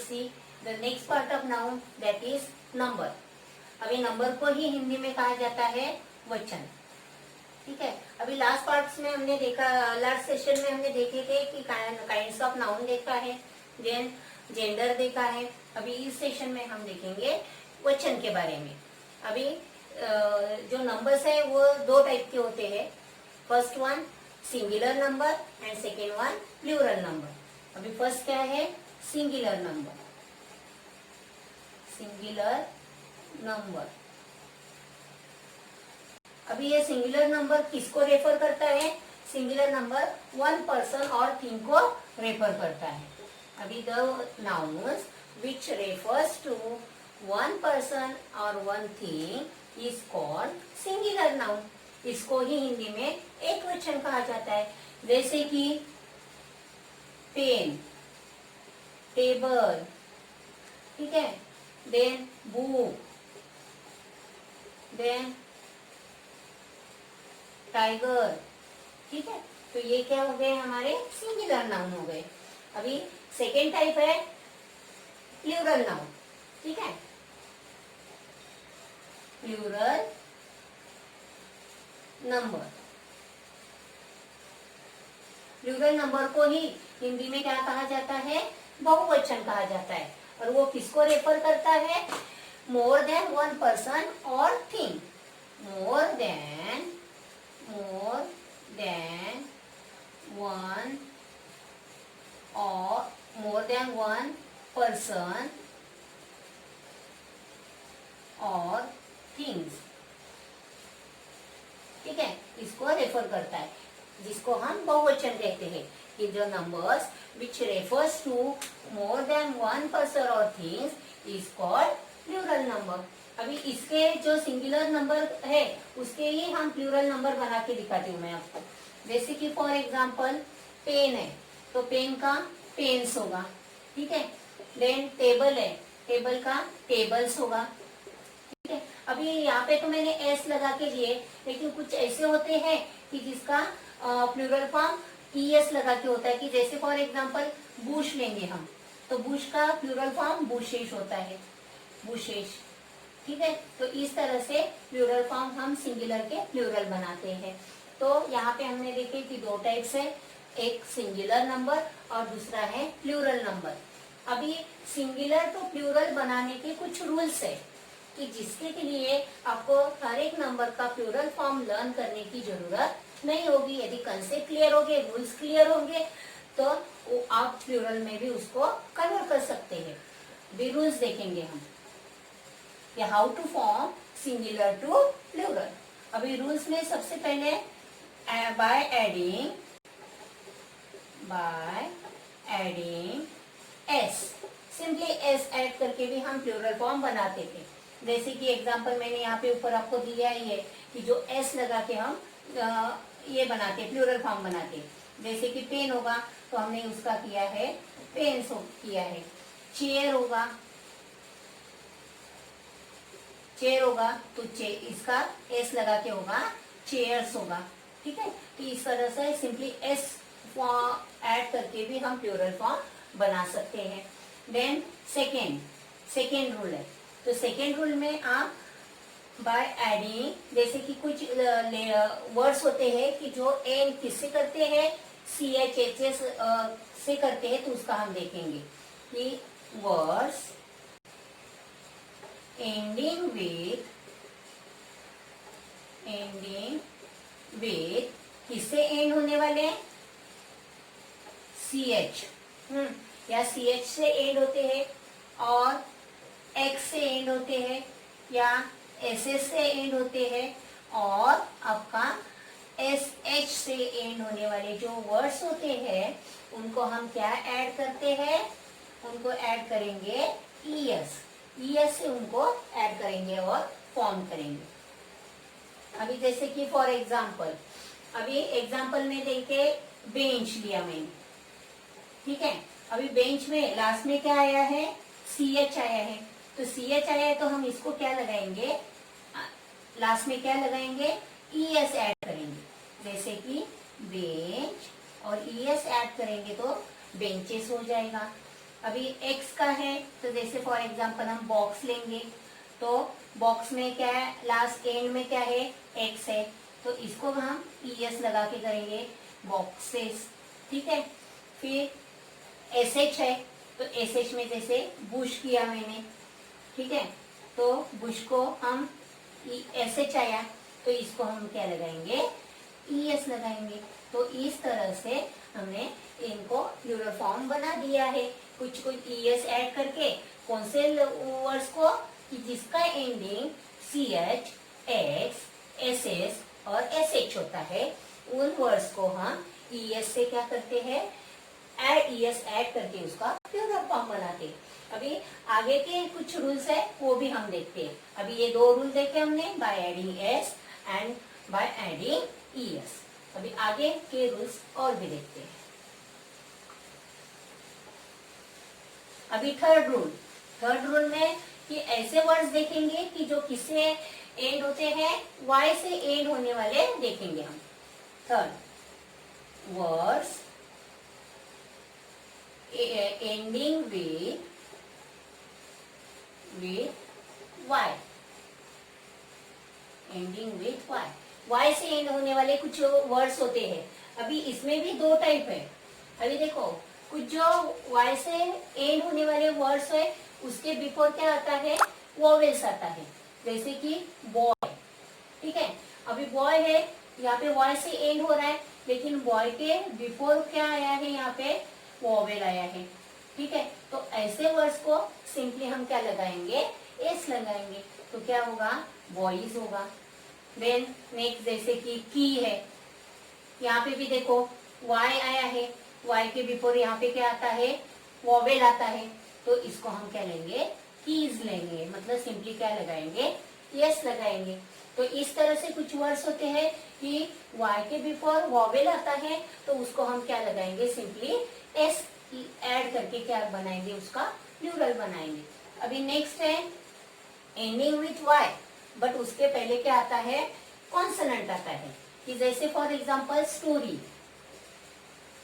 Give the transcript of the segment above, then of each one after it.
See the next part of noun that is number. अभी number को ही हिंदी में कहा जाता है वचन। ठीक है, अभी लास्ट पार्ट्स में हमने देखा, लास्ट सेशन में हमने देखे थे कि काइंड्स ऑफ नाउन देखा है, देन जेंडर देखा है। अभी इस सेशन में हम देखेंगे वचन के बारे में। अभी जो नंबर्स है वो दो टाइप के होते हैं। First one singular number and second one plural number. अभी फर्स्ट क्या है? Singular number. सिंगुलर नंबर, अभी ये सिंगुलर नंबर किसको रेफर करता है? सिंगुलर नंबर वन पर्सन और थिंग को रेफर करता है। अभी the nouns which refers to one person और one thing is called singular noun. इसको ही हिंदी में एक वचन कहा जाता है, जैसे कि पेन, टेबल, ठीक है, देन बुक, देन टाइगर। ठीक है, तो ये क्या हो गए? हमारे सिंगुलर नाउन हो गए। अभी सेकेंड टाइप है प्लूरल नाउन। ठीक है, प्लूरल नंबर। प्लूरल नंबर को ही हिंदी में क्या कहा जाता है? बहुवचन कहा जाता है। और वो किसको रेफर करता है? मोर देन वन पर्सन और thing. More than one or more than one person or things। ठीक है, इसको रेफर करता है, जिसको हम बहुवचन कहते हैं कि जो numbers which refers to more than one person और things is called plural number. अभी इसके जो सिंगुलर नंबर है उसके ही हम प्लूरल नंबर बना के दिखाती हूँ मैं आपको। जैसे कि फॉर एग्जांपल पेन है तो पेन का पेन्स होगा। ठीक है, देन टेबल है, टेबल का टेबल्स होगा। ठीक है, अभी यहाँ पे तो मैंने एस लगा के दिए, लेकिन कुछ ऐसे होते हैं कि जिसका प्लूरल फॉर्म ईएस लगा के होता है, कि जैसे फॉर एग्जांपल बुश लेंगे हम, तो बुश का प्लूरल फॉर्म बुशेश होता है, बुशेश। ठीक है, तो इस तरह से प्लूरल फॉर्म हम सिंगुलर के प्लूरल बनाते हैं। तो यहाँ पे हमने देखे कि दो टाइप्स है, एक सिंगुलर नंबर और दूसरा है प्लूरल नंबर। अभी सिंगुलर तो प्लूरल बनाने के कुछ रूल्स है कि जिसके लिए आपको हर एक नंबर का प्लूरल फॉर्म लर्न करने की जरूरत नहीं होगी। यदि कंसेप्ट क्लियर होंगे, रूल्स क्लियर होंगे, तो आप प्लूरल में भी उसको कन्वर्ट कर सकते हैं। भी रूल्स देखेंगे हम, या how to form singular to plural. अभी रूल्स में सबसे पहले by adding S, simply S add करके भी हम प्लूरल फॉर्म बनाते थे। जैसे कि एग्जांपल मैंने यहाँ पे ऊपर आपको दिया ही है कि जो एस लगा के हम ये बनाते, प्लूरल फॉर्म बनाते। जैसे कि पेन होगा तो हमने उसका किया है पेन्स किया है। चेयर होगा, चेयर होगा तो इसका एस लगा के होगा चेयर्स होगा। ठीक है, तो इस तरह से सिंपली एस ऐड करके भी हम प्लूरल फॉर्म बना सकते हैं। देन सेकेंड रूल है, तो सेकेंड रूल में आप बाय एडिंग, जैसे कि कुछ वर्ड्स होते हैं कि जो एंड किससे करते हैं? CHHS से करते हैं, तो उसका हम देखेंगे कि वर्ड्स ending with किससे एंड होने वाले हैं? CH, या CH से एंड होते हैं, और X से एंड होते हैं, या SS से एंड होते हैं, और आपका SH से एंड होने वाले जो वर्ड्स होते हैं उनको हम क्या ऐड करते हैं? उनको ऐड करेंगे ES से उनको ऐड करेंगे और फॉर्म करेंगे। अभी जैसे कि फॉर एग्जांपल, अभी एग्जांपल में देखे बेंच लिया मैंने। ठीक है, अभी बेंच में लास्ट में क्या आया है? CH आया है, तो CH आया है तो हम इसको क्या लगाएंगे? लास्ट में क्या लगाएंगे? ES ऐड करेंगे। जैसे कि बेंच और ES ऐड करेंगे तो बेंचेस हो जाएगा। अभी एक्स का है तो जैसे फॉर एग्जांपल हम बॉक्स लेंगे, तो बॉक्स में क्या है, लास्ट एंड में क्या है, एक्स है, तो इसको हम ES लगा के करेंगे बॉक्सेस। ठीक है, फिर SH है तो SH में जैसे बुश किया मैंने, ठीक है, तो बुश को हम SH आया तो इसको हम क्या लगाएंगे, ES लगाएंगे। तो इस तरह से हमने इनको प्लूरल फॉर्म बना दिया है, कुछ कुछ ES ऐड करके। कौन से वर्ड्स को, कि जिसका एंडिंग CH, X, SS और SH होता है, उन वर्ड्स को हम ES से क्या करते हैं, ES ऐड करके उसका प्लूरल फॉर्म बनाते हैं। अभी आगे के कुछ रूल्स है वो भी हम देखते हैं। अभी ये दो रूल देखे हमने, by adding S and by adding ES। अभी आगे के रूल्स और भी देखते हैं। अभी थर्ड रूल में कि ऐसे वर्ड्स देखेंगे कि जो किससे एंड होते हैं, Y से एंड होने वाले देखेंगे हम। Third, words ending with Y, ending with Y से एंड होने वाले कुछ वर्ड्स होते हैं। अभी इसमें भी दो टाइप है। अभी देखो, कुछ जो Y से एंड होने वाले वर्ड्स है उसके बिफोर क्या आता है, वोवेल्स आता है, जैसे कि बॉय। ठीक है, अभी बॉय है, यहाँ पे Y से एंड हो रहा है, लेकिन बॉय के बिफोर क्या आया है, यहाँ पे वोवेल आया है। ठीक है, तो ऐसे वर्ड्स को सिंपली हम क्या लगाएंगे, एस लगाएंगे, तो क्या होगा, बॉयज होगा। देन नेक्स्ट जैसे कि की है, यहाँ पे भी देखो Y आया है, Y के बिफोर यहाँ पे क्या आता है, वोवेल आता है, तो इसको हम क्या लेंगे, कीज लेंगे, मतलब सिंपली क्या लगाएंगे, यस लगाएंगे। तो इस तरह से कुछ वर्ड्स होते हैं कि Y के बिफोर वोवेल आता है तो उसको हम क्या लगाएंगे, सिंपली एस ऐड करके क्या बनाएंगे, उसका प्लूरल बनाएंगे। अभी नेक्स्ट है एंडिंग विथ Y, बट उसके पहले क्या आता है, कॉन्सोनेंट आता है, कि जैसे फॉर एग्जांपल स्टोरी।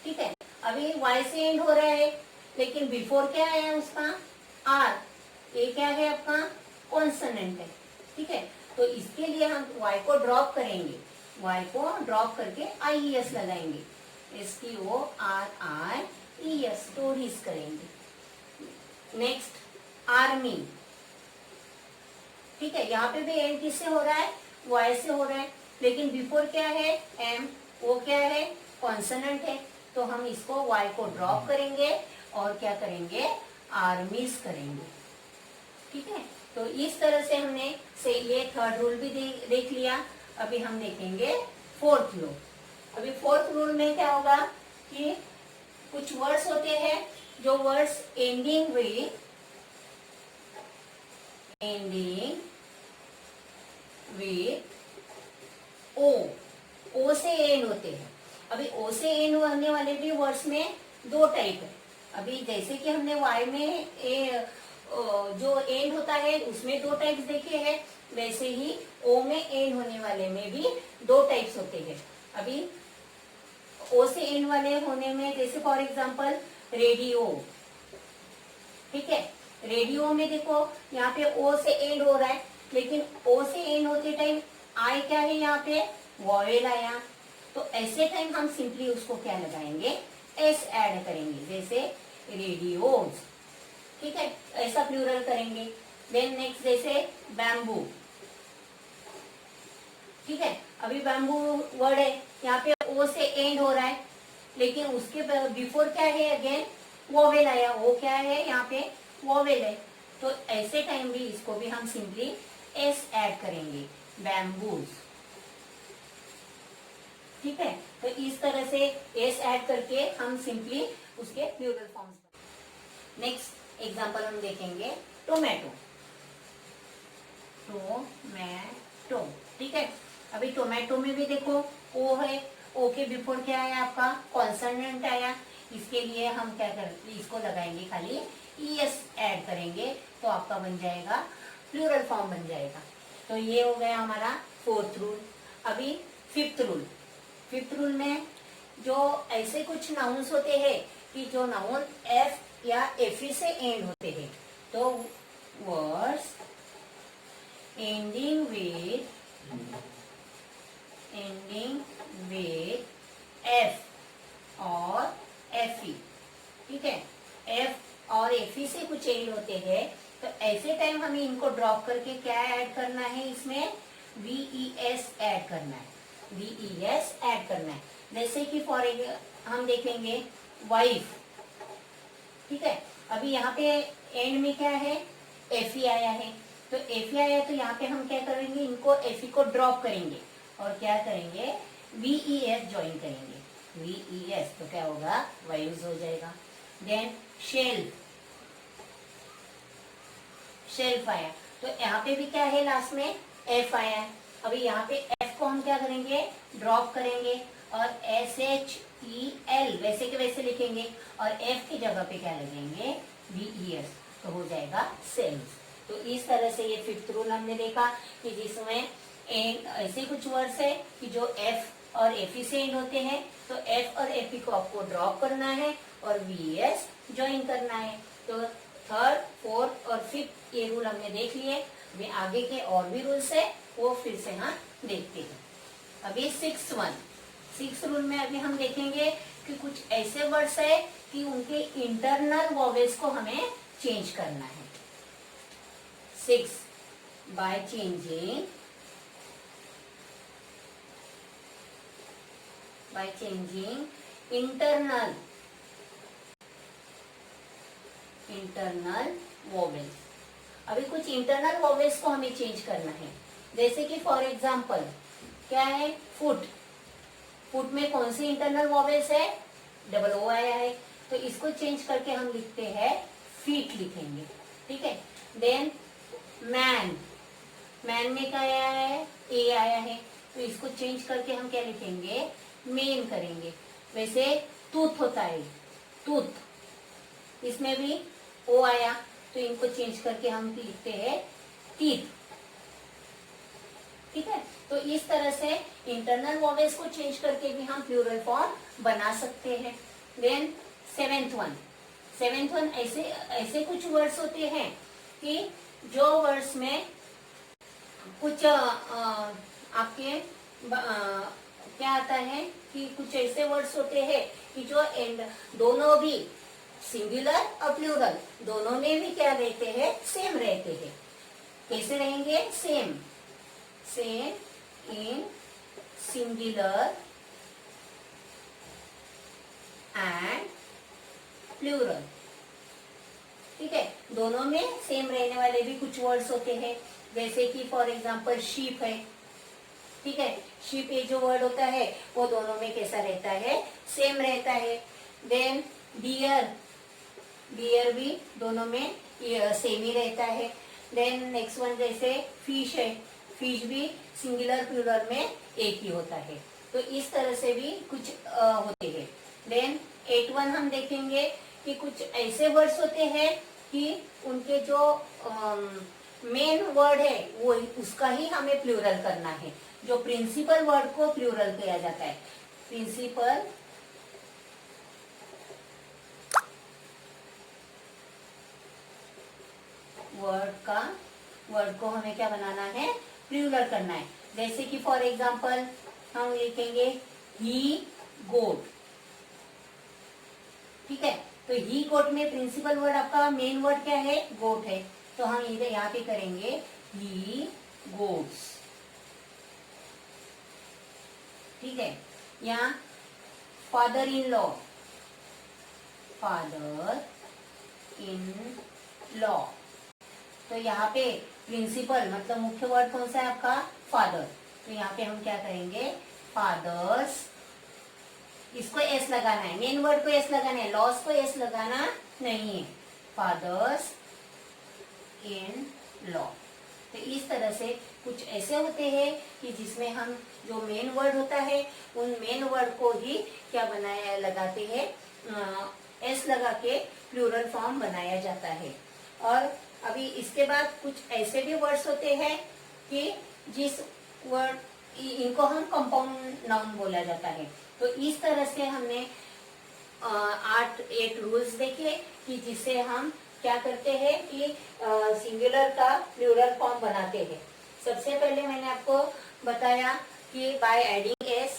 ठीक है, अभी Y से एंड हो रहा है, लेकिन बिफोर क्या है उसका, R, ये क्या है आपका, कॉन्सोनेंट है। ठीक है, तो इसके लिए हम Y को ड्रॉप करेंगे, Y को ड्रॉप करके IES लगाएंगे, STORIES, स्टोरीज करेंगे। Next army. ठीक है, यहाँ पे भी एंड किससे हो रहा है, Y से हो रहा है, लेकिन बिफोर क्या है, M, वो क्या है, कॉन्सोनेंट है, तो हम इसको Y को ड्रॉप करेंगे और क्या करेंगे, आर्मीज करेंगे। ठीक है, तो इस तरह से हमने से ये थर्ड रूल भी देख लिया। अभी हम देखेंगे फोर्थ रूल। अभी फोर्थ रूल में क्या होगा कि कुछ वर्ड्स होते हैं जो वर्ड्स एंडिंग विथ ओ से एंड होते हैं। अभी ओ से एंड होने वाले भी वर्ड्स में दो टाइप है। अभी जैसे कि हमने Y में जो एंड होता है उसमें दो टाइप्स देखे हैं, वैसे ही O में एंड होने वाले में भी दो टाइप्स होते हैं। अभी O से एंड वाले होने में जैसे फॉर एग्जांपल रेडियो। ठीक है, रेडियो में देखो यहाँ पे O से एंड हो रहा है, लेकिन O से एंड होते टाइम आई क्या है, यहाँ पे वॉवेल आया, तो ऐसे टाइम हम सिंपली उसको क्या लगाएंगे, एस ऐड करेंगे, जैसे रेडियोज। ठीक है, ऐसा प्लूरल करेंगे। देन नेक्स्ट जैसे बैम्बू। ठीक है, अभी बैम्बू वर्ड है, यहाँ पे ओ से एंड हो रहा है, लेकिन उसके बिफोर क्या है, अगेन वोवेल आया, वो क्या है, यहाँ पे वोवेल है, तो ऐसे टाइम भी इसको भी हम सिंपली एस ऐड करेंगे, बैम्बूज। ठीक है, तो इस तरह से एस ऐड करके हम सिंपली उसके प्लूरल फॉर्म्स। नेक्स्ट एग्जांपल हम देखेंगे टोमेटो। ठीक है, अभी टोमेटो में भी देखो ओ है, ओ के बिफोर क्या है आपका, कॉन्सोनेंट आया, इसके लिए हम क्या करेंगे, इसको लगाएंगे, खाली ES ऐड करेंगे, तो आपका बन जाएगा प्लूरल फॉर्म बन जाएगा। तो ये हो गया हमारा फोर्थ रूल। अभी फिफ्थ रूल में जो ऐसे कुछ नाउन्स होते हैं कि जो नाउन F या एफी से एंड होते हैं। तो वर्ड्स एंडिंग विथ एफ और एफई, ठीक है। एफ और एफई से कुछ एंड होते हैं, तो ऐसे टाइम हमें इनको ड्रॉप करके क्या ऐड करना है, इसमें VES ऐड करना है, VES ऐड करना है। जैसे कि फॉर हम देखेंगे वाइफ, ठीक है। अभी यहाँ पे एंड में क्या है, एफई आया है, तो एफई आया तो यहाँ पे हम क्या करेंगे, इनको एफई को ड्रॉप करेंगे और क्या करेंगे, VES ज्वाइन करेंगे, VES, तो क्या होगा, वाइव्स हो जाएगा। देन शेल्फ आया, तो यहाँ पे भी क्या है, लास्ट में एफ आया है। अभी यहाँ पे एफ को हम क्या करेंगे, ड्रॉप करेंगे और SHEL वैसे के वैसे लिखेंगे और एफ की जगह पे क्या लगेंगे, VES, तो हो जाएगा सेल्स। तो इस तरह से ये फिफ्थ रूल हमने देखा कि जिसमें ऐसे कुछ वर्ड्स है कि जो एफ और एफई से एंड होते हैं, तो एफ और एफई को आपको ड्रॉप करना है और VES ज्वाइन करना है। तो थर्ड, फोर्थ और फिफ्थ ये रूल हमने देख लिए। अभी आगे के और भी रूल्स है, वो फिर से हम देखते हैं। अभी सिक्स रूल में अभी हम देखेंगे कि कुछ ऐसे वर्ड्स है कि उनके इंटरनल वॉवेल्स को हमें चेंज करना है। 6 बाय चेंजिंग इंटरनल वॉवेल्स। अभी कुछ इंटरनल वॉवेल्स को हमें चेंज करना है। जैसे कि फॉर एग्जांपल क्या है, फुट में कौन सी इंटरनल वॉवेल्स है, डबल ओ आया है, तो इसको चेंज करके हम लिखते हैं फीट लिखेंगे, ठीक है। देन मैन में क्या आया है, ए आया है, तो इसको चेंज करके हम क्या लिखेंगे, मेन करेंगे। वैसे टूथ होता है, टूथ, इसमें भी ओ आया, तो इनको चेंज करके हम लिखते हैं टीथ, ठीक है। तो इस तरह से इंटरनल वॉवेल्स को चेंज करके भी हम प्लूरल फॉर्म बना सकते हैं। देन सेवेंथ वन ऐसे कुछ वर्ड्स होते हैं कि जो वर्ड्स में कुछ आपके क्या आता है कि कुछ ऐसे वर्ड्स होते हैं कि जो एंड दोनों भी सिंगुलर और प्लूरल दोनों में भी क्या रहते हैं, सेम रहते हैं। कैसे रहेंगे, same in singular and plural, ठीक है। दोनों में सेम रहने वाले भी कुछ वर्ड्स होते हैं। जैसे कि फॉर एग्जांपल शीप है, ठीक है। शीप ये जो वर्ड होता है वो दोनों में कैसा रहता है, सेम रहता है। देन डियर भी दोनों में सेम ही रहता है। देन नेक्स्ट वन जैसे फिश है, फिश भी सिंगुलर प्लूरल में एक ही होता है। तो इस तरह से भी कुछ होते हैं। देन 8 हम देखेंगे कि कुछ ऐसे वर्ड्स होते हैं कि उनके जो मेन वर्ड है वो उसका ही हमें प्लूरल करना है। जो प्रिंसिपल वर्ड को प्लूरल किया जाता है, प्रिंसिपल वर्ड को हमें क्या बनाना है, प्लूरल करना है। जैसे कि फॉर एग्जांपल हम लिखेंगे ही गोट, ठीक है। तो ही गोट में प्रिंसिपल वर्ड आपका मेन वर्ड क्या है, गोट है, तो हम यहाँ पे करेंगे ही गोट्स, ठीक है। या फादर इन लॉ, तो यहाँ पे प्रिंसिपल मतलब मुख्य वर्ड कौन सा है आपका, फादर, तो यहाँ पे हम क्या करेंगे, फादर्स, इसको एस लगाना है, मेन वर्ड को एस लगाना है, लॉस को एस लगाना नहीं है, फादर्स इन लॉ। तो इस तरह से कुछ ऐसे होते हैं कि जिसमें हम जो मेन वर्ड होता है उन मेन वर्ड को ही क्या बनाया लगाते हैं, एस लगा के प्लूरल फॉर्म बनाया जाता है। और अभी इसके बाद कुछ ऐसे भी वर्ड्स होते हैं कि जिस वर्ड इनको हम कंपाउंड नाउन बोला जाता है। तो इस तरह से हमने 8 रूल्स देखे कि जिससे हम क्या करते हैं कि सिंगुलर का प्लूरल फॉर्म बनाते हैं। सबसे पहले मैंने आपको बताया कि by adding S.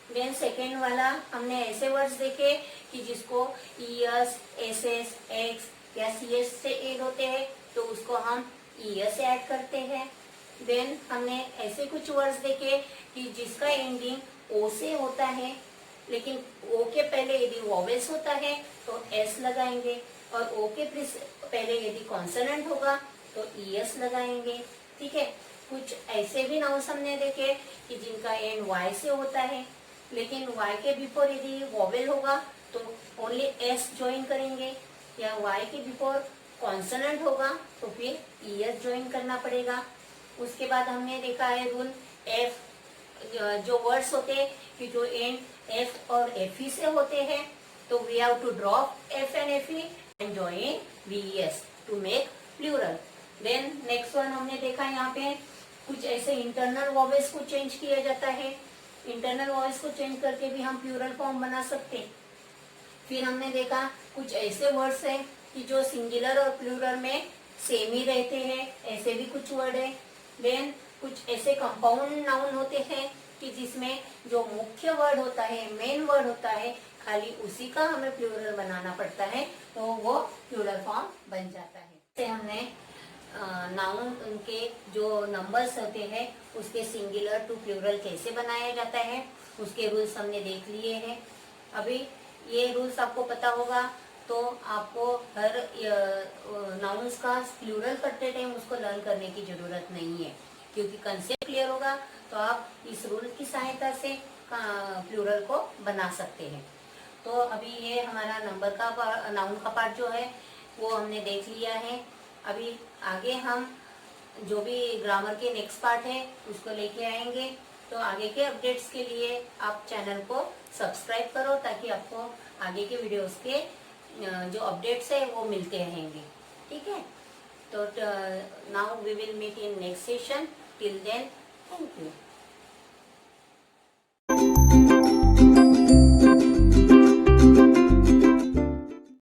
Then second वाला हमने ऐसे वर्ड्स देखे कि जिसको ईएस, एसएस, एक्स या सीएस से ऐड होते हैं तो उसको हम ईएस से ऐड करते हैं। देन हमने ऐसे कुछ वर्ड्स देखे कि जिसका एंडिंग ओ से होता है, लेकिन ओ के पहले यदि वॉवेल्स होता है तो एस लगाएंगे, और ओ के पहले यदि कॉन्सोनेंट होगा तो ईएस लगाएंगे। ठीक है। कुछ ऐसे भी नाउन्स हमने देखे कि जिनका एंड वाई से होता है, लेकिन वाई के बिफोर यदि वॉवेल होगा तो ओनली एस ज्वाइन करेंगे, या वाई के बिफोर कॉन्सोनेंट होगा तो फिर ईएस ज्वाइन करना पड़ेगा। उसके बाद हमने देखा है रूल एफ, जो वर्ड्स होते हैं कि जो एंड एफ और एफ ई से होते हैं तो we have to drop F and F E and join V S to make plural. Then next one हमने देखा यहाँ पे कुछ ऐसे इंटरनल वॉवेल्स को चेंज किया जाता है। इंटरनल वॉवेल्स को चेंज करके भी हम प्लूरल फॉर्म बना सकते हैं। फिर हमने देखा कुछ ऐसे वर्ड्स हैं कि जो सिंगुलर और प्लूरल में सेम ही रहते हैं, ऐसे भी कुछ वर्ड है। देन कुछ ऐसे कंपाउंड नाउन होते हैं कि जिसमें जो मुख्य वर्ड होता है, मेन वर्ड होता है, खाली उसी का हमें प्लूरल बनाना पड़ता है तो वो प्लूरल फॉर्म बन जाता है। जैसे हमने नाउन उनके जो नंबर्स होते हैं उसके सिंगुलर टू प्लूरल कैसे बनाया जाता है उसके रूल्स हमने देख लिए हैं। अभी ये रूल्स आपको पता होगा तो आपको हर नाउन्स का प्लूरल करते टाइम उसको लर्न करने की जरूरत नहीं है, क्योंकि कंसेप्ट क्लियर होगा तो आप इस रूल की सहायता से प्लूरल को बना सकते हैं। तो अभी ये हमारा नंबर का नाउन का पार्ट जो है वो हमने देख लिया है। अभी आगे हम जो भी ग्रामर के नेक्स्ट पार्ट है उसको लेके आएंगे। तो आगे के अपडेट्स के लिए आप चैनल को सब्सक्राइब करो ताकि आपको आगे के वीडियोस के जो अपडेट्स है वो मिलते रहेंगे। ठीक है। तो now we will meet in next session. Till then thank you.